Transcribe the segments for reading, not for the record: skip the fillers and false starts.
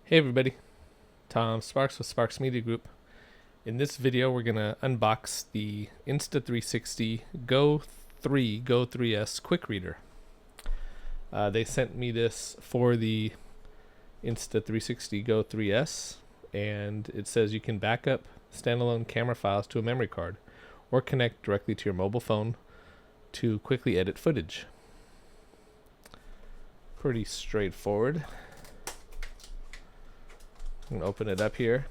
Hey everybody, Tom Sparks with Sparks Media Group. In this video we're going to unbox the Insta360 Go 3S Quick Reader. They sent me this for the Insta360 Go 3S, and it says you can back up standalone camera files to a memory card or connect directly to your mobile phone to quickly edit footage. Pretty straightforward. I'm going to open it up here.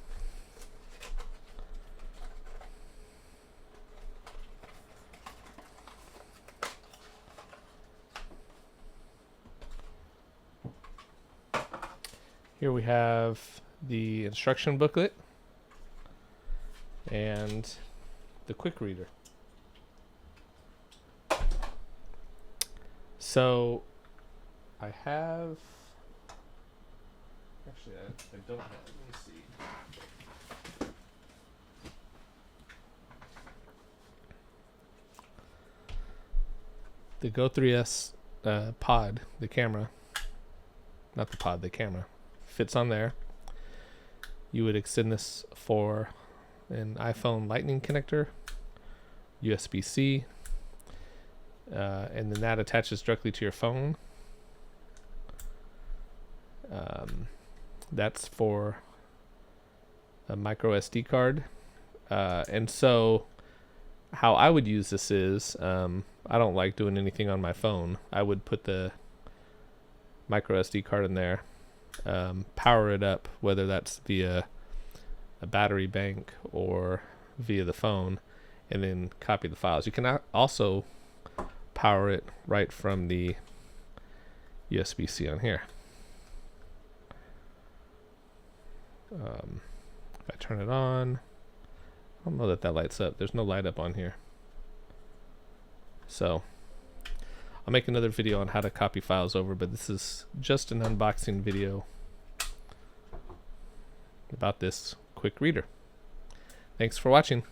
Here we have the instruction booklet and the quick reader. So I have, actually I don't have, let me see. The Go 3S pod, the camera, not the pod, the camera, fits on there. You would extend this for an iPhone Lightning connector, USB-C, and then that attaches directly to your phone. That's for a micro SD card. And so how I would use this is, I don't like doing anything on my phone. I would put the micro SD card in there, power it up, whether that's via a battery bank or via the phone, and then copy the files. You can also power it right from the USB-C on here. If I turn it on, I don't know that lights up. There's no light up on here. So I'll make another video on how to copy files over, but this is just an unboxing video about this quick reader. Thanks for watching.